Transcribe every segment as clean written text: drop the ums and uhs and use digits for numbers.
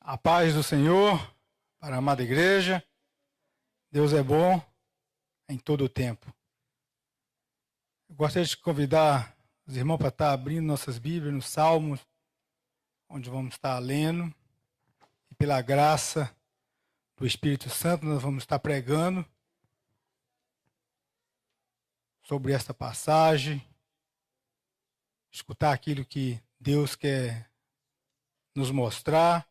A paz do Senhor para a amada igreja. Deus é bom em todo o tempo. Eu gostaria de convidar os irmãos para estar abrindo nossas Bíblias nos Salmos, onde vamos estar lendo. E pela graça do Espírito Santo, nós vamos estar pregando sobre esta passagem, escutar aquilo que Deus quer nos mostrar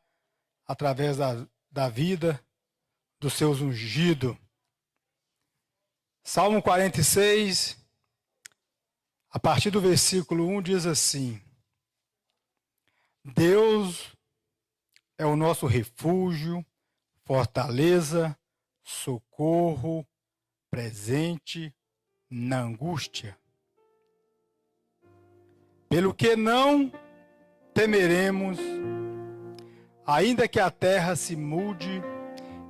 através da vida dos seus ungidos. Salmo 46, a partir do versículo 1, diz assim: Deus é o nosso refúgio, fortaleza, socorro, presente na angústia. Pelo que não temeremos, ainda que a terra se mude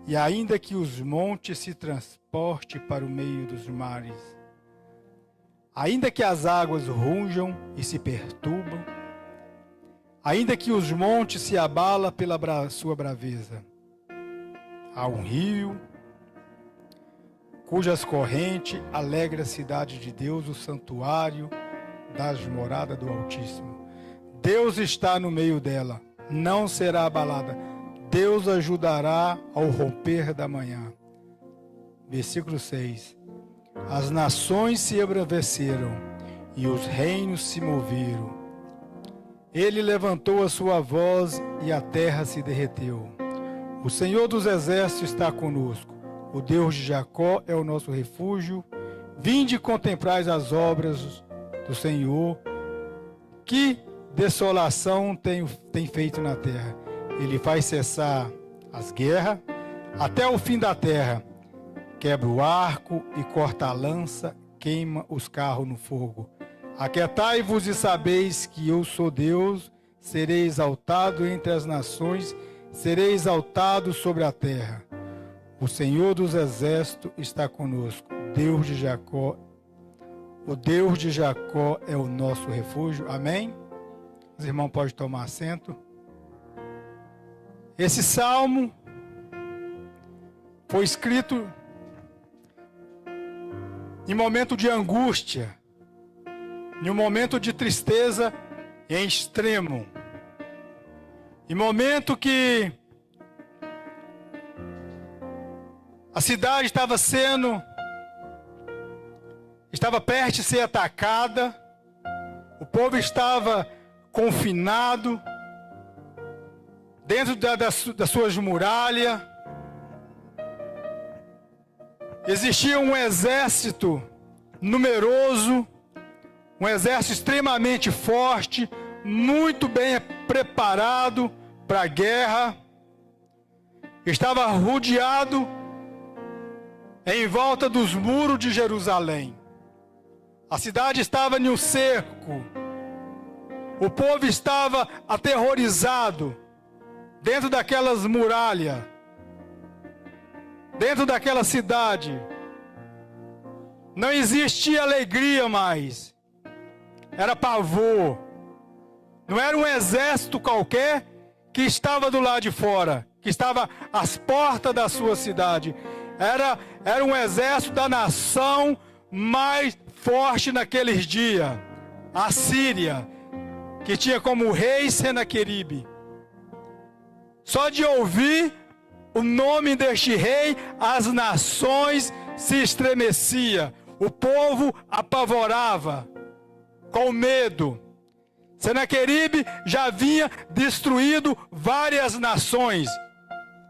e ainda que os montes se transportem para o meio dos mares, ainda que as águas rujam e se perturbam, ainda que os montes se abalem pela sua braveza, há um rio cujas correntes alegra a cidade de Deus, o santuário das moradas do Altíssimo. Deus está no meio dela, não será abalada. Deus ajudará ao romper da manhã. Versículo 6. As nações se embraveceram e os reinos se moveram. Ele levantou a sua voz e a terra se derreteu. O Senhor dos exércitos está conosco. O Deus de Jacó é o nosso refúgio. Vinde e contemplai as obras do Senhor. Que desolação tem feito na terra. Ele faz cessar as guerras até o fim da terra. Quebra o arco e corta a lança, queima os carros no fogo. Aquietai-vos e sabeis que eu sou Deus, serei exaltado entre as nações, serei exaltado sobre a terra. O Senhor dos exércitos está conosco, Deus de Jacó. O Deus de Jacó é o nosso refúgio. Amém? Os irmãos podem tomar assento. Esse salmo foi escrito em momento de angústia, em um momento de tristeza em extremo, em momento que a cidade estava perto de ser atacada, o povo estava confinado dentro das suas muralhas. Existia um exército numeroso, um exército extremamente forte, muito bem preparado para a guerra. Estava rodeado em volta dos muros de Jerusalém. A cidade estava em um cerco. O povo estava aterrorizado dentro daquelas muralhas, dentro daquela cidade. Não existia alegria mais. Era pavor. Não era um exército qualquer que estava do lado de fora, que estava às portas da sua cidade. Era um exército da nação mais forte naqueles dias, a Síria, que tinha como rei Senaqueribe. Só de ouvir o nome deste rei, as nações se estremeciam, o povo apavorava, com medo. Senaqueribe já havia destruído várias nações,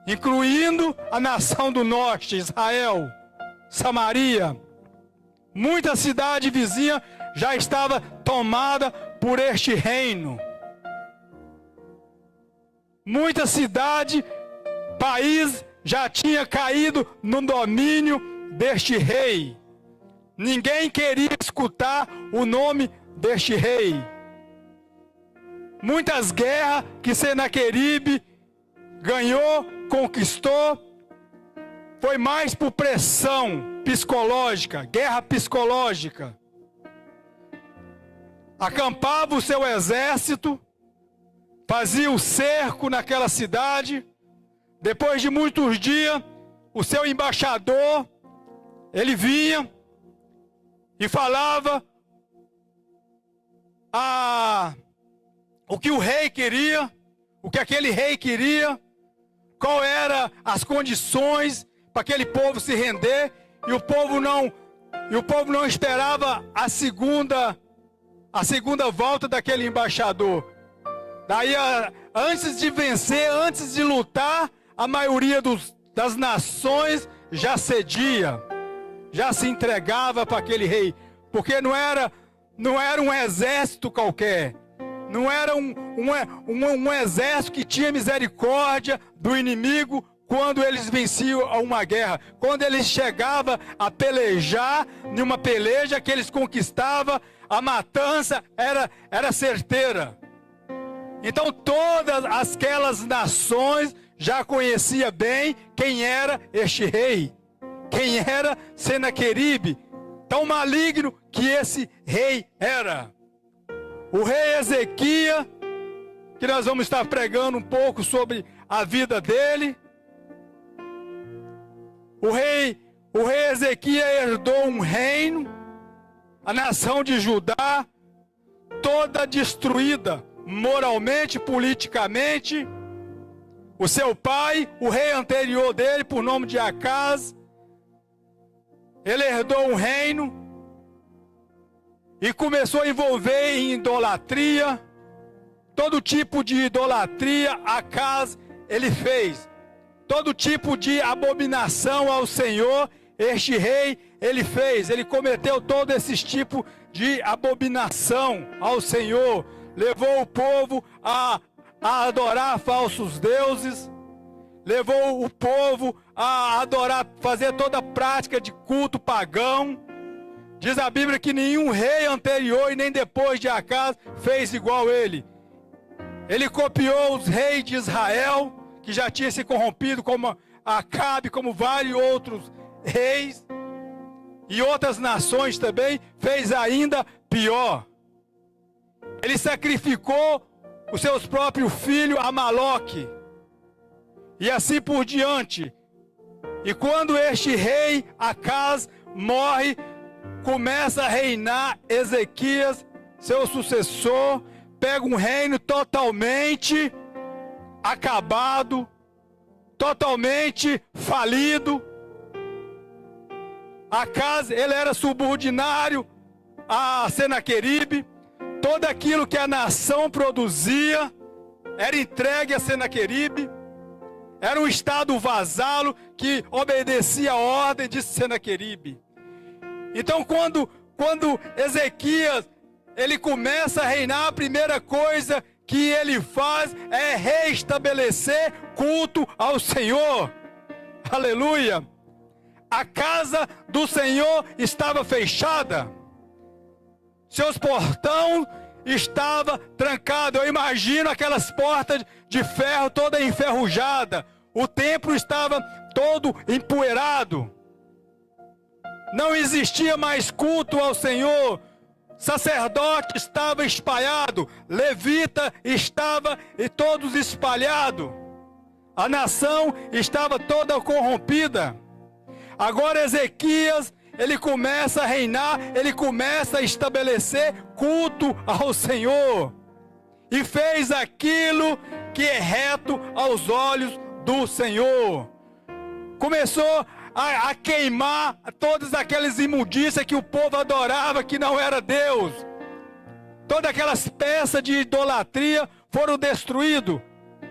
incluindo a nação do norte, Israel, Samaria. Muita cidade vizinha já estava tomada por este reino. Muita cidade, país já tinha caído no domínio deste rei. Ninguém queria escutar o nome deste rei. Muitas guerras que Senaqueribe ganhou, conquistou, foi mais por pressão psicológica, guerra psicológica. Acampava o seu exército fazia o cerco naquela cidade. Depois de muitos dias, o seu embaixador, ele vinha e falava o que o rei queria, o que aquele rei queria, qual eram as condições para aquele povo se render, e o povo não esperava a segunda volta daquele embaixador. Daí, antes de vencer, antes de lutar, a maioria das nações já cedia, já se entregava para aquele rei, porque não era um exército qualquer, não era um exército que tinha misericórdia do inimigo quando eles venciam uma guerra. Quando eles chegavam a pelejar, numa peleja que eles conquistavam, a matança era certeira. Então todas aquelas nações já conheciam bem quem era este rei, quem era Senaqueribe, tão maligno que esse rei era. O rei Ezequias, que nós vamos estar pregando um pouco sobre a vida dele. O rei Ezequias herdou um reino, a nação de Judá, toda destruída, moralmente, politicamente. O seu pai, o rei anterior dele, por nome de Acaz, ele herdou um reino e começou a envolver em idolatria. Todo tipo de idolatria, Acaz, ele fez. Todo tipo de abominação ao Senhor, este rei, ele fez. Ele cometeu todo esse tipo de abominação ao Senhor. Levou o povo a adorar falsos deuses. Levou o povo a adorar, fazer toda a prática de culto pagão. Diz a Bíblia que nenhum rei anterior e nem depois de Acaz fez igual ele. Ele copiou os reis de Israel, que já tinha se corrompido, como Acabe, como vários outros reis, e outras nações também, fez ainda pior. Ele sacrificou os seus próprios filhos a Maloque, e assim por diante. E quando este rei Acaz morre, começa a reinar Ezequias, seu sucessor, pega um reino totalmente acabado, totalmente falido. Acaz, ele era subordinário a Senaqueribe. Todo aquilo que a nação produzia era entregue a Senaqueribe. Era um estado vassalo que obedecia a ordem de Senaqueribe. Então, quando Ezequias ele começa a reinar, a primeira coisa que ele faz é restabelecer culto ao Senhor. Aleluia! A casa do Senhor estava fechada. Seus portões estavam trancados. Eu imagino aquelas portas de ferro toda enferrujada. O templo estava todo empoeirado. Não existia mais culto ao Senhor. Sacerdote estava espalhado, levita estava e todos espalhados. A nação estava toda corrompida. Agora Ezequias, ele começa a reinar, ele começa a estabelecer culto ao Senhor. E fez aquilo que é reto aos olhos do Senhor. Começou a queimar todas aquelas imundícias que o povo adorava, que não era Deus. Todas aquelas peças de idolatria foram destruídas.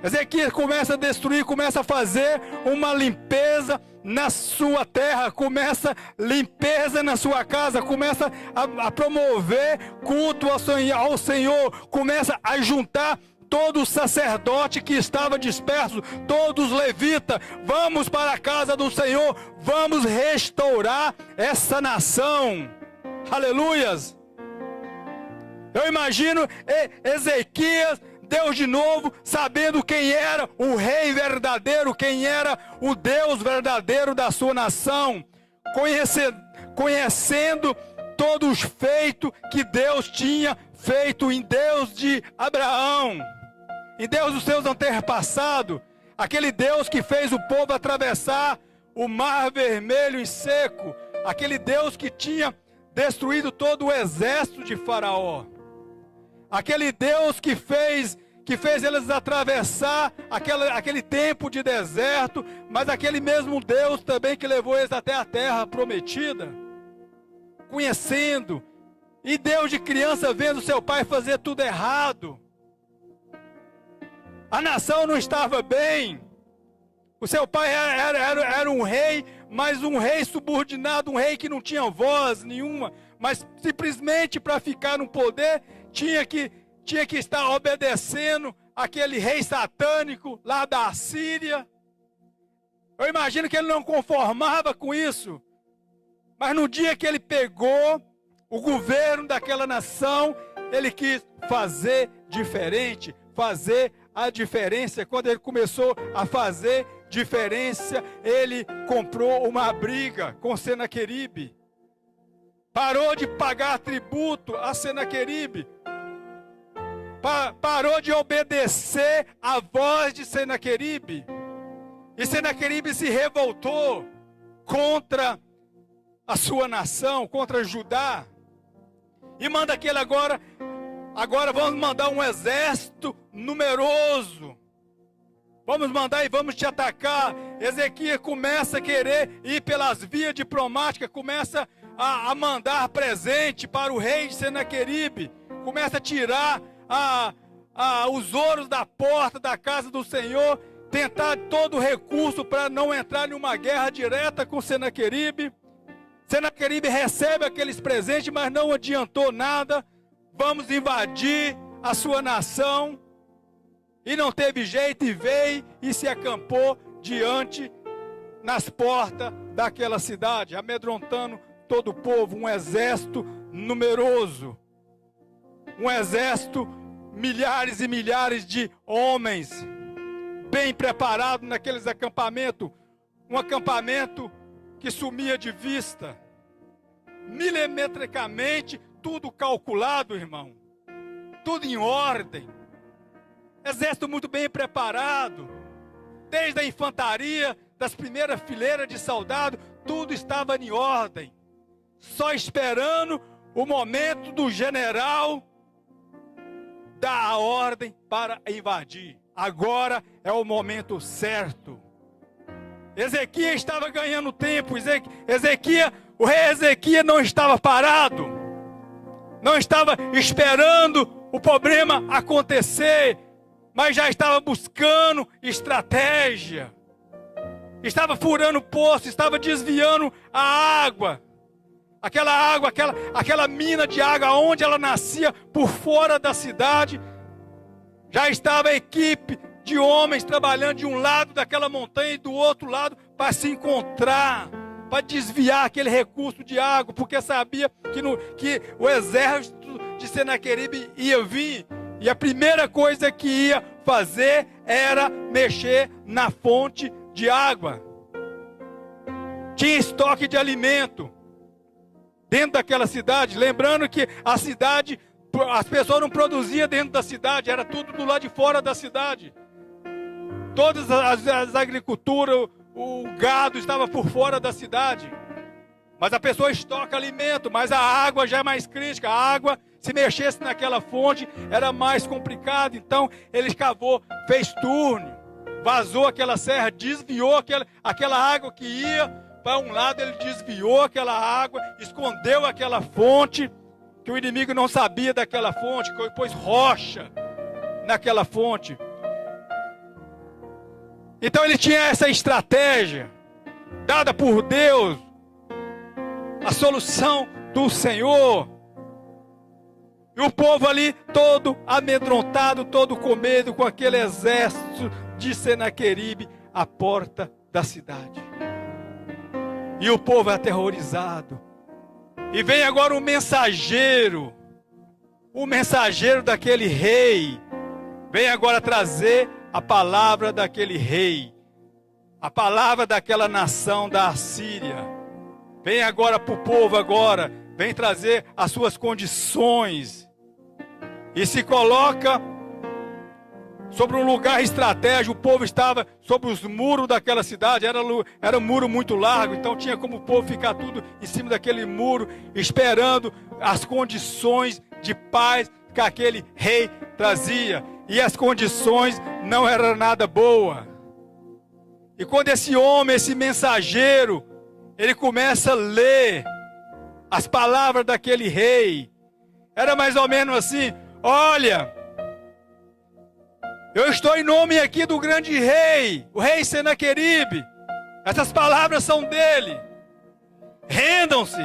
Ezequias começa a destruir, começa a fazer uma limpeza na sua terra, começa limpeza na sua casa, começa a promover culto ao Senhor, começa a juntar todo o sacerdote que estava disperso, todos os levitas. Vamos para a casa do Senhor, vamos restaurar essa nação. Aleluias! Eu imagino Ezequias, Deus de novo, sabendo quem era o rei verdadeiro, quem era o Deus verdadeiro da sua nação, conhecendo todos os feitos que Deus tinha feito em Deus de Abraão. em Deus dos seus antepassados, aquele Deus que fez o povo atravessar o mar vermelho em seco, aquele Deus que tinha destruído todo o exército de Faraó, aquele Deus que fez eles atravessar aquele tempo de deserto, mas aquele mesmo Deus também que levou eles até a terra prometida, conhecendo, e Deus de criança vendo seu pai fazer tudo errado. A nação não estava bem. O seu pai era um rei, mas um rei subordinado, um rei que não tinha voz nenhuma, mas simplesmente para ficar no poder tinha que estar obedecendo aquele rei satânico lá da Assíria. Eu imagino que ele não conformava com isso, mas no dia que ele pegou o governo daquela nação, ele quis fazer diferente, fazer a diferença. Quando ele começou a fazer diferença, ele comprou uma briga com Senaqueribe, parou de pagar tributo a Senaqueribe, parou de obedecer à voz de Senaqueribe, e Senaqueribe se revoltou contra a sua nação, contra Judá, e manda aquele agora vamos mandar um exército numeroso, vamos mandar e vamos te atacar. Ezequias começa a querer ir pelas vias diplomáticas, começa a mandar presente para o rei de Senaqueribe, começa a tirar os ouros da porta da casa do Senhor, tentar todo recurso para não entrar em uma guerra direta com Senaqueribe. Senaqueribe recebe aqueles presentes, mas não adiantou nada. Vamos invadir a sua nação. E não teve jeito, e veio e se acampou diante, nas portas daquela cidade, amedrontando todo o povo, um exército numeroso, um exército, milhares e milhares de homens, bem preparados naqueles acampamentos, um acampamento que sumia de vista, milimetricamente, tudo calculado, irmão, tudo em ordem, exército muito bem preparado, desde a infantaria, das primeiras fileiras de soldados, tudo estava em ordem, só esperando o momento do general dar a ordem para invadir. Agora é o momento certo. Ezequias estava ganhando tempo. O rei Ezequias não estava parado, não estava esperando o problema acontecer, mas já estava buscando estratégia, estava furando poço, estava desviando a água, aquela mina de água onde ela nascia por fora da cidade. Já estava a equipe de homens trabalhando de um lado daquela montanha e do outro lado para se encontrar, para desviar aquele recurso de água, porque sabia que o exército de Senaqueribe ia vir, e a primeira coisa que ia fazer era mexer na fonte de água. Tinha estoque de alimento dentro daquela cidade, lembrando que a cidade, as pessoas não produziam dentro da cidade, era tudo do lado de fora da cidade. Todas as agriculturas, o gado estava por fora da cidade. Mas a pessoa estoca alimento, mas a água já é mais crítica. A água, se mexesse naquela fonte, era mais complicado. Então ele cavou, fez túnel, vazou aquela serra, desviou aquela água que ia para um lado, ele desviou aquela água, escondeu aquela fonte, que o inimigo não sabia daquela fonte, pôs rocha naquela fonte. Então ele tinha essa estratégia dada por Deus, a solução do Senhor. E o povo ali todo amedrontado, todo com medo, com aquele exército de Senaqueribe à porta da cidade. E o povo aterrorizado. E vem agora o mensageiro daquele rei, vem agora trazer a palavra daquele rei, a palavra daquela nação da Assíria. Vem agora para o povo agora, vem trazer as suas condições. E se coloca sobre um lugar estratégico. O povo estava sobre os muros daquela cidade, era um muro muito largo, então tinha como o povo ficar tudo em cima daquele muro, esperando as condições de paz que aquele rei trazia. E as condições não eram nada boas. E quando esse homem, esse mensageiro, ele começa a ler as palavras daquele rei, era mais ou menos assim: olha, eu estou em nome aqui do grande rei, o rei Senaqueribe. Essas palavras são dele. Rendam-se.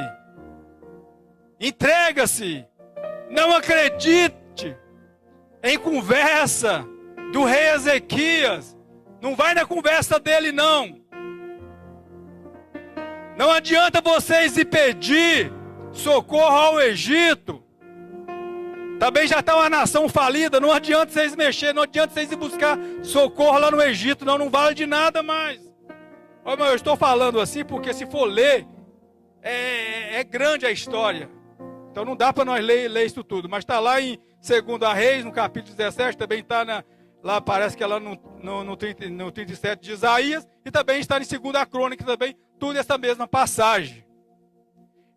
Entrega-se. Não acredite em conversa do rei Ezequias. Não vai na conversa dele, não. Não adianta vocês ir pedir socorro ao Egito. Também já está uma nação falida. Não adianta vocês mexer, não adianta vocês ir buscar socorro lá no Egito. Não vale de nada mais. Olha, mas eu estou falando assim porque se for ler, é grande a história. Então não dá para nós ler isso tudo. Mas está lá em 2 Reis, no capítulo 17, também está lá, parece que é lá no 37 de Isaías, e também está em 2 Crônica, também, tudo essa mesma passagem.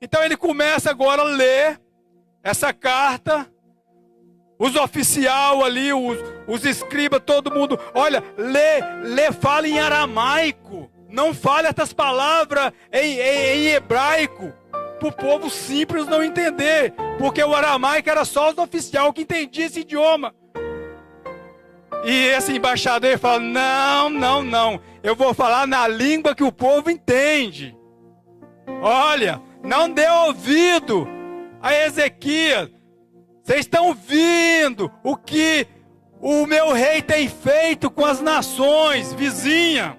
Então ele começa agora a ler essa carta. Os oficiais ali, os escribas, todo mundo, olha, fala em aramaico. Não fale essas palavras em hebraico, para o povo simples não entender. Porque o aramaico era só os oficiais que entendiam esse idioma. E esse embaixador fala: não, eu vou falar na língua que o povo entende. Olha, não dê ouvido a Ezequias. Vocês estão vendo o que o meu rei tem feito com as nações vizinhas.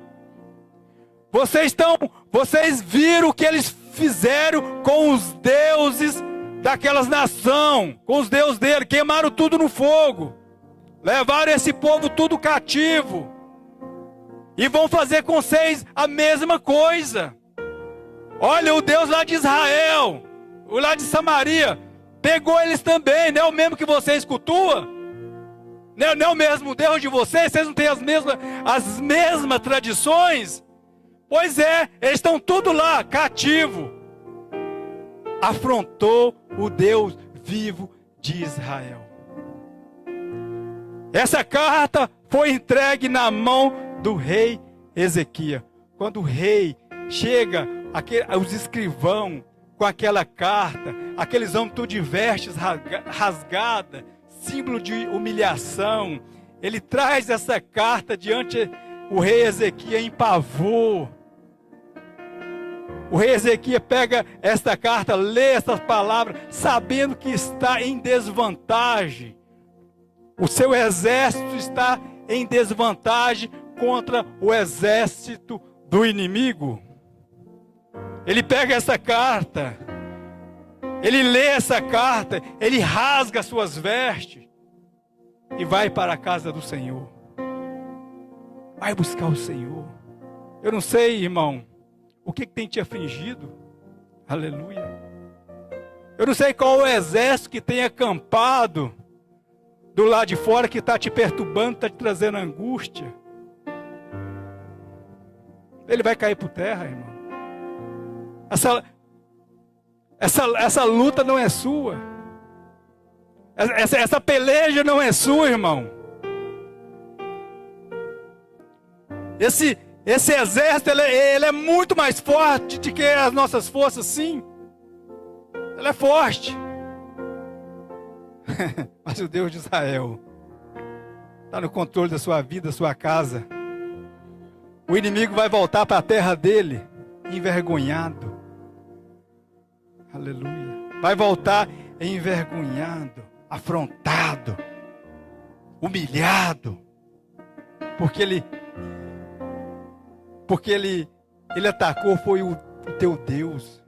Vocês viram o que eles fizeram com os deuses daquelas nações, com os deuses dele, queimaram tudo no fogo. Levaram esse povo tudo cativo. E vão fazer com vocês a mesma coisa. Olha, o Deus lá de Israel, o lá de Samaria, pegou eles também. Não é o mesmo que você escutua? Não é o mesmo Deus de vocês? Vocês não têm as mesmas tradições? Pois é, eles estão tudo lá, cativo. Afrontou o Deus vivo de Israel. Essa carta foi entregue na mão do rei Ezequias. Quando o rei chega, os escrivãos com aquela carta, aqueles homens todos de vestes rasgadas, símbolo de humilhação, ele traz essa carta diante o rei Ezequias em pavor. O rei Ezequias pega esta carta, lê essas palavras, sabendo que está em desvantagem. O seu exército está em desvantagem contra o exército do inimigo. Ele pega essa carta, ele lê essa carta, ele rasga suas vestes e vai para a casa do Senhor. Vai buscar o Senhor. Eu não sei, irmão, o que tem te afligido? Aleluia. Eu não sei qual o exército que tem acampado do lado de fora, que está te perturbando, está te trazendo angústia. Ele vai cair por terra, irmão. Essa luta não é sua. Essa peleja não é sua, irmão. Esse exército, ele é muito mais forte do que as nossas forças, sim. Ele é forte. Mas o Deus de Israel está no controle da sua vida, da sua casa. O inimigo vai voltar para a terra dele envergonhado. Aleluia. Vai voltar envergonhado, afrontado, humilhado, porque ele atacou foi o teu Deus,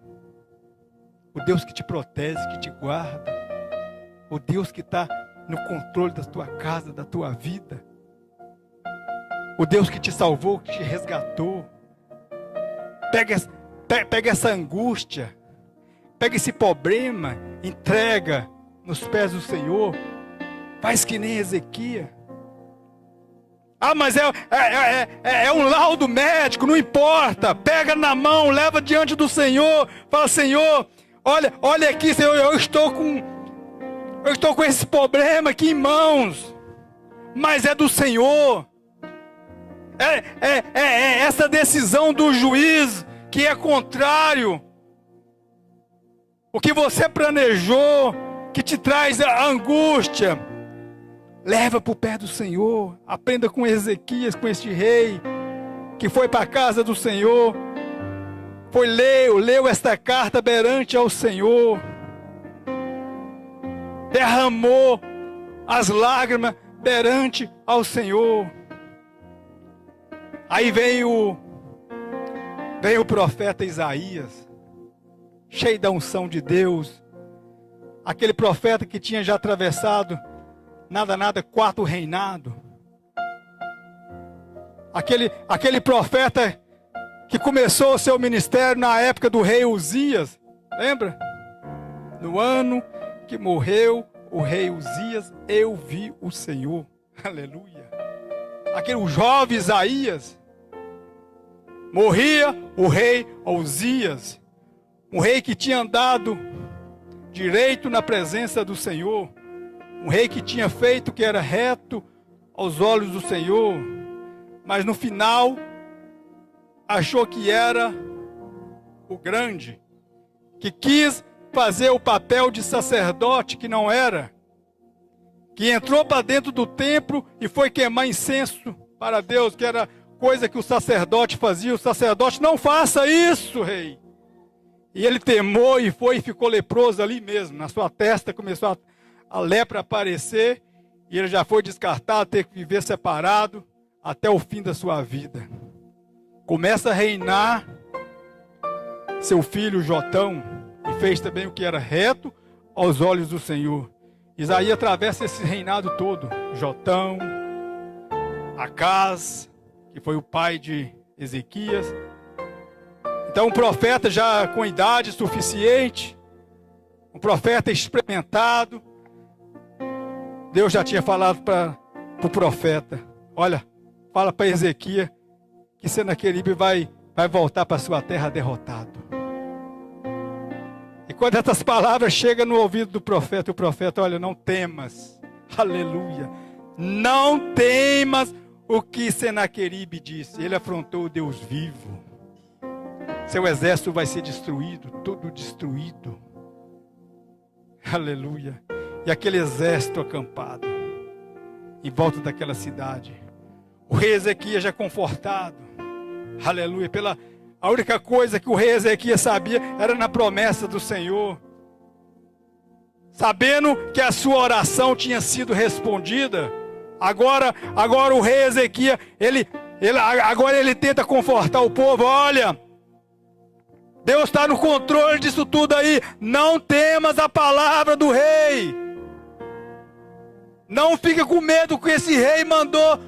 o Deus que te protege, que te guarda, o Deus que está no controle da tua casa, da tua vida, o Deus que te salvou, que te resgatou. Pega essa angústia, pega esse problema, entrega nos pés do Senhor, faz que nem Ezequias. Ah, mas é um laudo médico, não importa. Pega na mão, leva diante do Senhor. Fala, Senhor, olha aqui, Senhor, eu estou com esse problema aqui em mãos. Mas é do Senhor. É essa decisão do juiz que é contrário. O que você planejou, que te traz a angústia, leva para o pé do Senhor. Aprenda com Ezequias, com este rei, que foi para a casa do Senhor, leu esta carta perante ao Senhor, derramou as lágrimas perante ao Senhor. Aí veio o profeta Isaías, cheio da unção de Deus, aquele profeta que tinha já atravessado nada, 4 reinados. Aquele profeta que começou o seu ministério na época do rei Uzias, lembra? No ano que morreu o rei Uzias, eu vi o Senhor, aleluia. O jovem Isaías, morria o rei Uzias, um rei que tinha andado direito na presença do Senhor, um rei que tinha feito o que era reto aos olhos do Senhor, mas no final achou que era o grande, que quis fazer o papel de sacerdote que não era, que entrou para dentro do templo e foi queimar incenso para Deus, que era coisa que o sacerdote fazia. O sacerdote, não faça isso, rei. E ele temou e ficou leproso ali mesmo. Na sua testa começou a lepra aparecer, e ele já foi descartado, ter que viver separado até o fim da sua vida. Começa a reinar seu filho Jotão, e fez também o que era reto aos olhos do Senhor. Isaías atravessa esse reinado todo. Jotão, Acaz, que foi o pai de Ezequias. Então um profeta já com idade suficiente, um profeta experimentado, Deus já tinha falado para o profeta, olha, fala para Ezequias que Senaqueribe vai voltar para sua terra derrotado. E quando essas palavras chegam no ouvido do profeta, o profeta, olha, não temas, aleluia, não temas o que Senaqueribe disse, ele afrontou o Deus vivo, seu exército vai ser destruído, todo destruído, aleluia. E aquele exército acampado em volta daquela cidade, o rei Ezequias já confortado, aleluia, a única coisa que o rei Ezequias sabia era na promessa do Senhor, sabendo que a sua oração tinha sido respondida. Agora o rei Ezequias, agora ele tenta confortar o povo. Olha, Deus está no controle disso tudo aí. Não temas a palavra do rei. Não fica com medo que esse rei mandou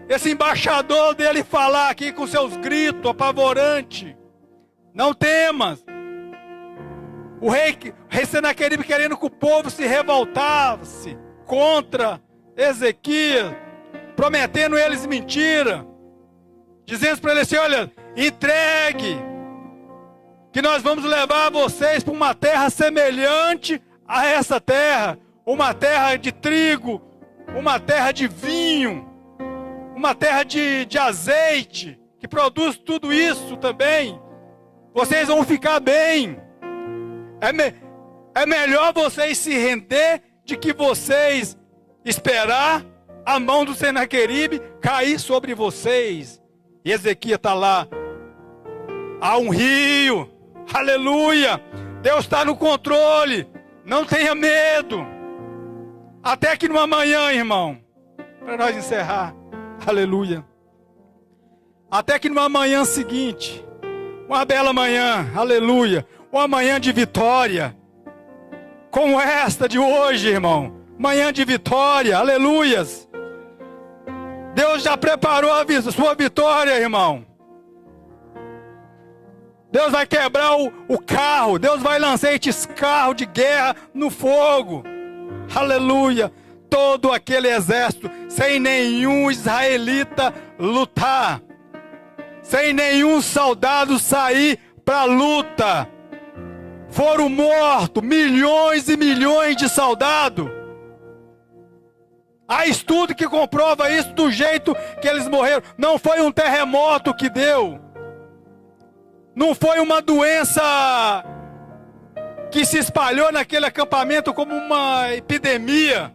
esse embaixador dele falar aqui com seus gritos apavorantes. Não temas. O rei Senaqueribe querendo que o povo se revoltasse contra Ezequias, prometendo eles mentira, dizendo para eles assim, olha, entregue, que nós vamos levar vocês para uma terra semelhante a essa terra, uma terra de trigo, uma terra de vinho, uma terra de azeite, que produz tudo isso também. Vocês vão ficar bem. É melhor vocês se render de que vocês esperar a mão do Senaqueribe cair sobre vocês. E Ezequias está lá. Há um rio. Aleluia. Deus está no controle. Não tenha medo. Até que numa manhã, irmão, para nós encerrar. Aleluia. Até que numa manhã seguinte, uma bela manhã, aleluia, uma manhã de vitória, como esta de hoje, irmão, manhã de vitória, aleluias. Deus já preparou a sua vitória, irmão. Deus vai quebrar o carro, Deus vai lançar esses carros de guerra no fogo, aleluia. todo aquele exército, sem nenhum israelita lutar, sem nenhum soldado sair para a luta. Foram mortos milhões e milhões de soldados. Há estudo que comprova isso do jeito que eles morreram. Não foi um terremoto que deu. Não foi uma doença que se espalhou naquele acampamento como uma epidemia,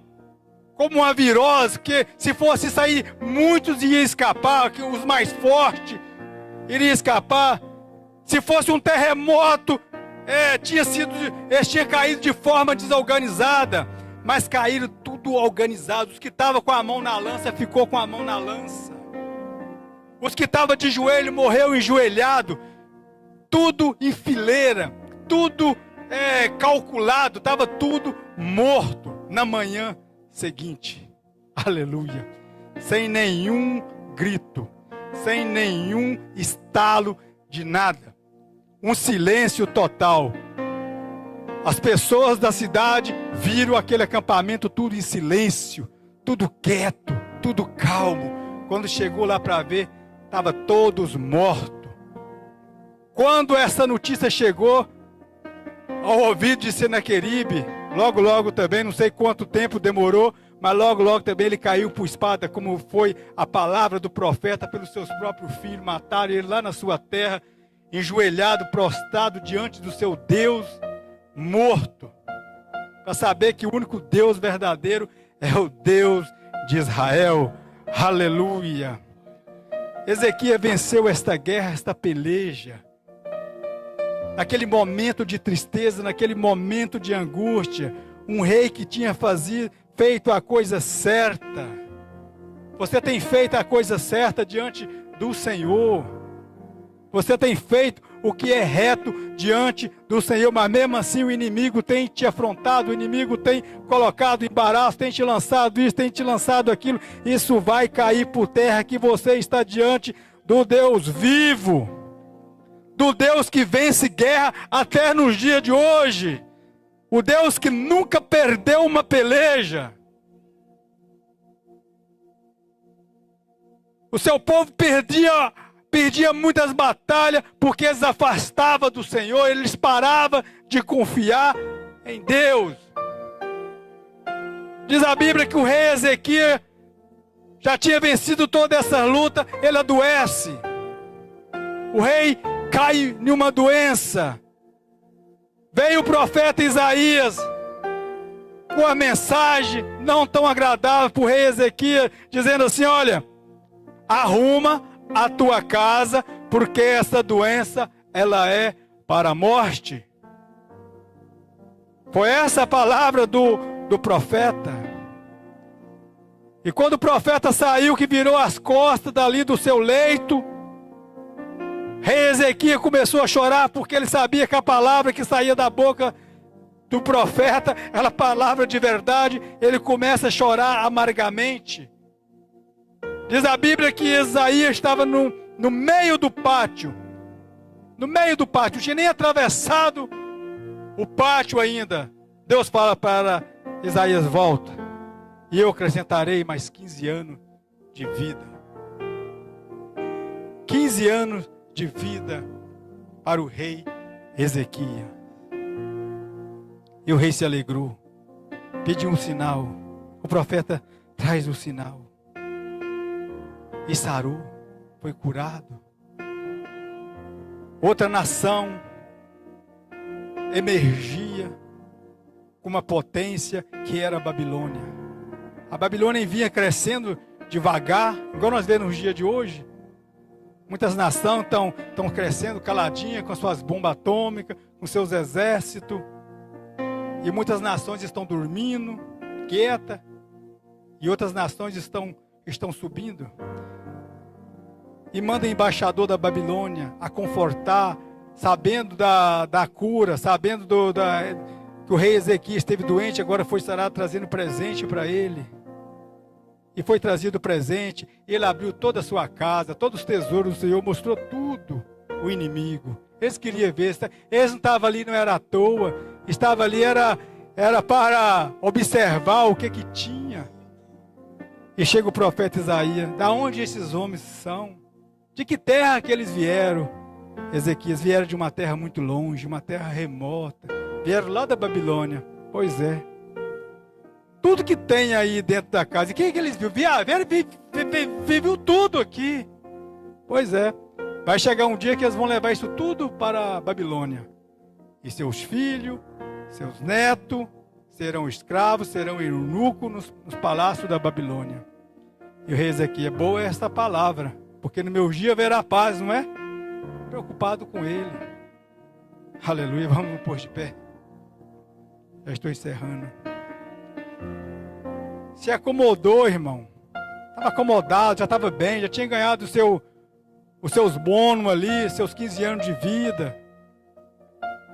como uma virose, que se fosse sair, muitos iam escapar, que os mais fortes iriam escapar. Se fosse um terremoto, eles tinham caído de forma desorganizada, mas caíram tudo organizados. Os que estavam com a mão na lança, ficou com a mão na lança. Os que estavam de joelho, morreu enjoelhado. Tudo em fileira, tudo calculado, estava tudo morto na manhã seguinte. Aleluia. Sem nenhum grito, sem nenhum estalo de nada. Um silêncio total. As pessoas da cidade viram aquele acampamento tudo em silêncio, tudo quieto, tudo calmo. Quando chegou lá para ver, estavam todos mortos. Quando essa notícia chegou ao ouvido de Senaqueribe, logo também, não sei quanto tempo demorou, mas logo também ele caiu por espada, como foi a palavra do profeta pelos seus próprios filhos. Mataram ele lá na sua terra, enjoelhado, prostrado diante do seu Deus, morto, para saber que o único Deus verdadeiro é o Deus de Israel. Aleluia. Ezequias venceu esta guerra, esta peleja. Naquele momento de tristeza, naquele momento de angústia, um rei que tinha feito a coisa certa. Você tem feito a coisa certa diante do Senhor. Você tem feito o que é reto diante do Senhor, mas mesmo assim o inimigo tem te afrontado, o inimigo tem colocado embaraço, tem te lançado isso, tem te lançado aquilo. Isso vai cair por terra, que você está diante do Deus vivo, do Deus que vence guerra até nos dias de hoje, o Deus que nunca perdeu uma peleja. O seu povo perdia muitas batalhas porque eles afastavam do Senhor, eles paravam de confiar em Deus. Diz a Bíblia que o rei Ezequias já tinha vencido toda essa luta, ele adoece. O rei cai em uma doença. Veio o profeta Isaías com a mensagem não tão agradável para o rei Ezequias, dizendo assim: olha, arruma a tua casa, porque essa doença, ela é para a morte. Foi essa a palavra do profeta. E quando o profeta saiu, que virou as costas dali do seu leito, rei Ezequias começou a chorar, porque ele sabia que a palavra que saía da boca do profeta era palavra de verdade. Ele começa a chorar amargamente. Diz a Bíblia que Isaías estava no meio do pátio. No meio do pátio, não tinha nem atravessado o pátio ainda. Deus fala para Isaías: volta, e eu acrescentarei mais 15 anos de vida. 15 anos de vida para o rei Ezequias. E o rei se alegrou, pediu um sinal. O profeta traz o sinal. E sarou, foi curado. Outra nação emergia com uma potência que era a Babilônia. A Babilônia vinha crescendo devagar, igual nós vemos nos dias de hoje. Muitas nações estão crescendo caladinha, com suas bombas atômicas, com seus exércitos. E muitas nações estão dormindo, quieta. E outras nações estão subindo. E manda embaixador da Babilônia a confortar, sabendo da cura, sabendo que o rei Ezequias esteve doente, agora foi sarado, trazendo presente para ele. E foi trazido presente, ele abriu toda a sua casa, todos os tesouros do Senhor, mostrou tudo o inimigo. Eles queriam ver, eles não estavam ali, não era à toa, estava ali, era para observar o que tinha. E chega o profeta Isaías: da onde esses homens são? De que terra que eles vieram? Ezequias: vieram de uma terra muito longe, uma terra remota. Vieram lá da Babilônia. Pois é. Tudo que tem aí dentro da casa. E quem é que eles viram? Viu tudo aqui. Pois é. Vai chegar um dia que eles vão levar isso tudo para a Babilônia. E seus filhos, seus netos, serão escravos, serão eunucos nos palácios da Babilônia. E o rei Ezequias: boa é esta palavra, porque no meu dia haverá paz, não é? Preocupado com ele. Aleluia, vamos nos pôr de pé. Já estou encerrando. Se acomodou, irmão. Estava acomodado, já estava bem, já tinha ganhado os seus bônus ali, seus 15 anos de vida.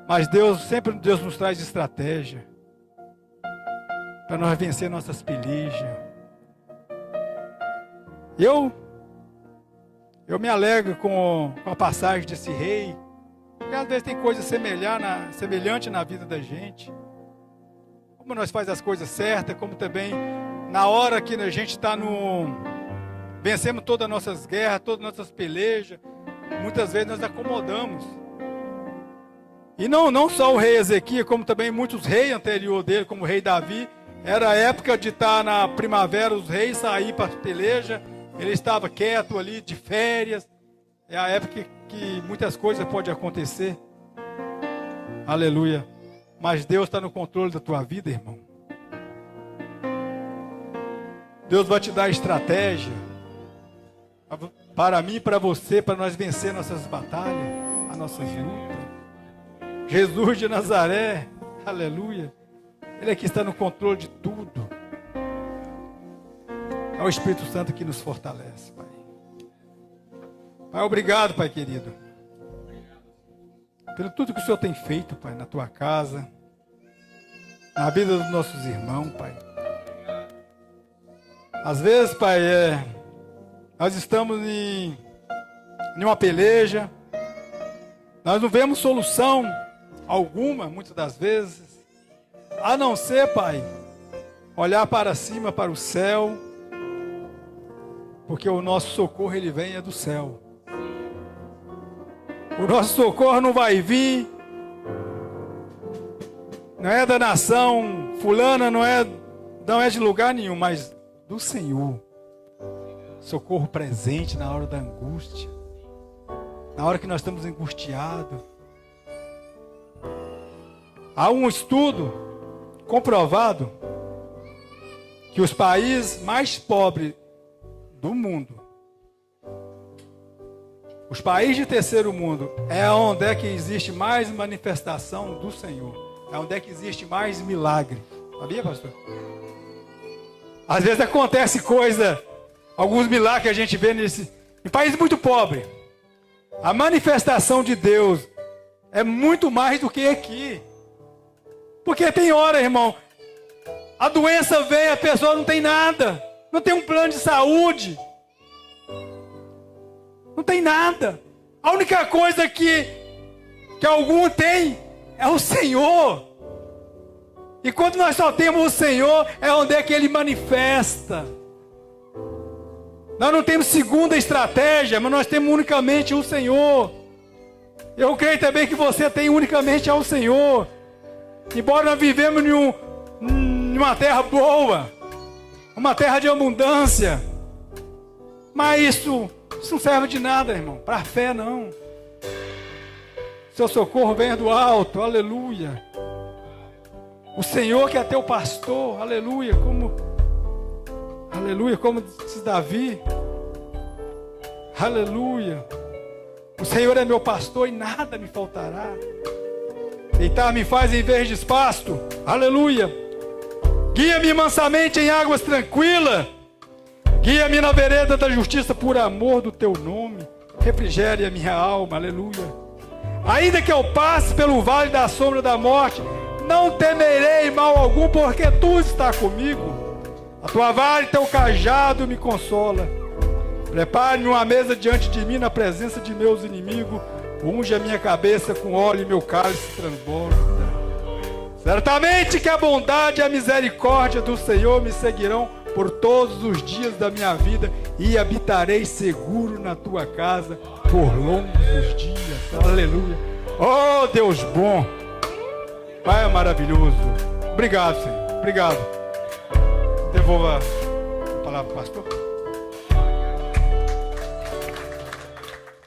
Mas sempre Deus nos traz estratégia para nós vencer nossas pelejas. Eu me alegro com a passagem desse rei, porque às vezes tem coisa semelhante na vida da gente. Como nós fazemos as coisas certas, como também na hora que a gente está vencemos todas as nossas guerras, todas as nossas pelejas, muitas vezes nós acomodamos. E não só o rei Ezequias, como também muitos reis anteriores dele, como o rei Davi. Era a época de estar na primavera, os reis saíram para a peleja, ele estava quieto ali, de férias. É a época que muitas coisas podem acontecer. Aleluia. Mas Deus está no controle da tua vida, irmão. Deus vai te dar estratégia para mim e para você, para nós vencer nossas batalhas, as nossas lutas. Jesus de Nazaré, aleluia. Ele aqui está no controle de tudo. É o Espírito Santo que nos fortalece, Pai. Pai, obrigado, Pai querido, pelo tudo que o Senhor tem feito, Pai, na tua casa, na vida dos nossos irmãos, Pai. Às vezes, Pai, nós estamos em uma peleja, nós não vemos solução alguma, muitas das vezes, a não ser, Pai, olhar para cima, para o céu, porque o nosso socorro, ele vem do céu. O nosso socorro não vai vir, não é da nação fulana, não é de lugar nenhum, mas do Senhor. Socorro presente na hora da angústia, na hora que nós estamos angustiados. Há um estudo comprovado que os países mais pobres do mundo, os países de terceiro mundo, é onde é que existe mais manifestação do Senhor, é onde é que existe mais milagre. Sabia, pastor? Às vezes acontece coisa, alguns milagres que a gente vê em países muito pobres. A manifestação de Deus é muito mais do que aqui. Porque tem hora, irmão, a doença vem, a pessoa não tem nada, não tem um plano de saúde, não tem nada. A única coisa que algum tem é o Senhor. E quando nós só temos o Senhor, é onde é que Ele manifesta. Nós não temos segunda estratégia, mas nós temos unicamente o Senhor. Eu creio também que você tem unicamente ao Senhor. Embora nós vivemos em uma terra boa, uma terra de abundância, mas isso não serve de nada, irmão, para a fé não. Seu socorro vem do alto, aleluia. O Senhor que é teu pastor, aleluia, como disse Davi, aleluia. O Senhor é meu pastor e nada me faltará. Deitar-me faz em verdes pasto, aleluia. Guia-me mansamente em águas tranquilas. Guia-me na vereda da justiça por amor do teu nome. Refrigere a minha alma, aleluia. Ainda que eu passe pelo vale da sombra da morte, não temerei mal algum, porque tu está comigo. A tua vara e teu cajado me consola. Prepare-me uma mesa diante de mim na presença de meus inimigos. Unge a minha cabeça com óleo e meu cálice transborda. Certamente que a bondade e a misericórdia do Senhor me seguirão por todos os dias da minha vida e habitarei seguro na tua casa por longos dias. Aleluia. Oh, Deus bom. Pai maravilhoso. Obrigado, Senhor. Obrigado. Devolva a palavra, pastor.